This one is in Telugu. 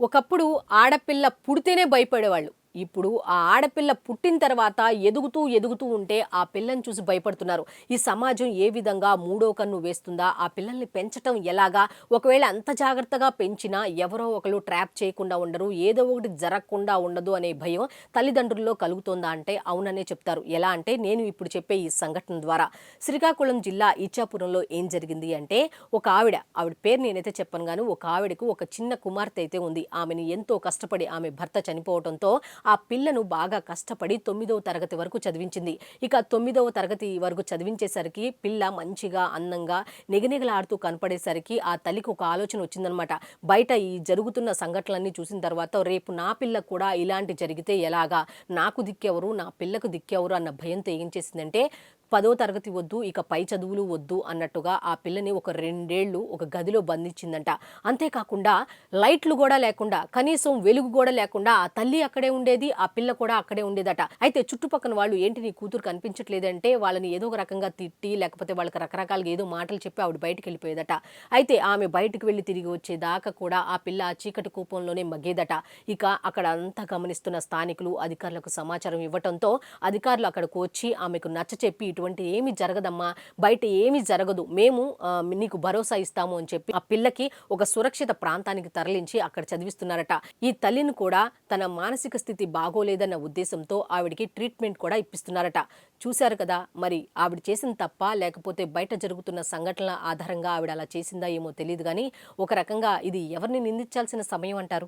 ఒకప్పుడు ఆడపిల్ల పుడితేనే భయపడేవాళ్ళు. ఇప్పుడు ఆ ఆడపిల్ల పుట్టిన తర్వాత ఎదుగుతూ, ఎదుగుతూ ఉంటే ఆ పిల్లని చూసి భయపడుతున్నారు. ఈ సమాజం ఏ విధంగా మూడో కన్ను వేస్తుందా? ఆ పిల్లల్ని పెంచటం ఎలాగా? ఒకవేళ అంత జాగ్రత్తగా పెంచినా ఎవరో ఒకళ్ళు ట్రాప్ చేయకుండా ఉండరు. ఏదో ఒకటి జరగకుండా ఉండదు అనే భయం తల్లిదండ్రుల్లో కలుగుతోందా అంటే అవుననే చెప్తారు. ఎలా అంటే నేను ఇప్పుడు చెప్పే ఈ సంఘటన ద్వారా. శ్రీకాకుళం జిల్లా ఇచ్చాపురంలో ఏం జరిగింది అంటే ఆవిడ పేరు నేనైతే చెప్పను గాని ఒక ఆవిడకు ఒక చిన్న కుమార్తె అయితే ఉంది. ఆమెని ఎంతో కష్టపడి ఆమె భర్త చనిపోవటంతో ఆ పిల్లను బాగా కష్టపడి 9వ తరగతి వరకు చదివించింది. ఇక 9వ తరగతి వరకు చదివించేసరికి పిల్ల మంచిగా, అందంగా నిగనిగలాడుతూ కనపడేసరికి ఆ తల్లికి ఒక ఆలోచన వచ్చిందనమాట. బయట ఈ జరుగుతున్న సంఘటనలన్నీ చూసిన తర్వాత రేపు నా పిల్లకు కూడా ఇలాంటి జరిగితే ఎలాగా? నాకు దిక్కెవరు? నా పిల్లకు దిక్కెవరు? అన్న భయంతో ఏం చేసిందంటే 10వ తరగతి వద్దు, ఇక పై చదువులు వద్దు అన్నట్టుగా ఆ పిల్లని ఒక 2 ఏళ్ళు ఒక గదిలో బంధించిందంట. అంతేకాకుండా లైట్లు గూడా లేకుండా, కనీసం వెలుగు గూడా లేకుండా ఆ తల్లి అక్కడే ఉండేది, ఆ పిల్ల కూడా అక్కడే ఉండేదట. అయితే చుట్టుపక్కన వాళ్ళు ఏంటి నీ కూతురు కనిపించట్లేదంటే వాళ్ళని ఏదో ఒక రకంగా తిట్టి, లేకపోతే వాళ్ళకి రకరకాలుగా ఏదో మాటలు చెప్పి ఆవిడ బయటికెళ్ళిపోయేదట. అయితే ఆమె బయటికి వెళ్లి తిరిగి వచ్చేదాకా కూడా ఆ పిల్ల ఆ చీకటి కూపంలోనే మగ్గేదట. ఇక అక్కడ అంతా గమనిస్తున్న స్థానికులు, అధికారులకు సమాచారం ఇవ్వటంతో అధికారులు అక్కడికి వచ్చి ఆమెకు నచ్చచెప్పి ఇటువంటి ఏమి జరగదమ్మా, బయట ఏమి జరగదు. మేము నీకు భరోసా ఇస్తాము అని చెప్పి ఆ పిల్లకి ఒక సురక్షిత ప్రాంతానికి తరలించి అక్కడ చదివిస్తున్నారట. ఈ తల్లిని కూడా తన మానసిక స్థితి బాగోలేదన్న ఉద్దేశంతో ఆవిడకి ట్రీట్మెంట్ కూడా ఇప్పిస్తున్నారట. చూశారు కదా! మరి ఆవిడ చేసింది తప్పా? లేకపోతే బయట జరుగుతున్న సంఘటనల ఆధారంగా ఆవిడ అలా చేసిందా ఏమో తెలీదు గానీ, ఒక రకంగా ఇది ఎవరిని నిందించాల్సిన సమయం అంటారు?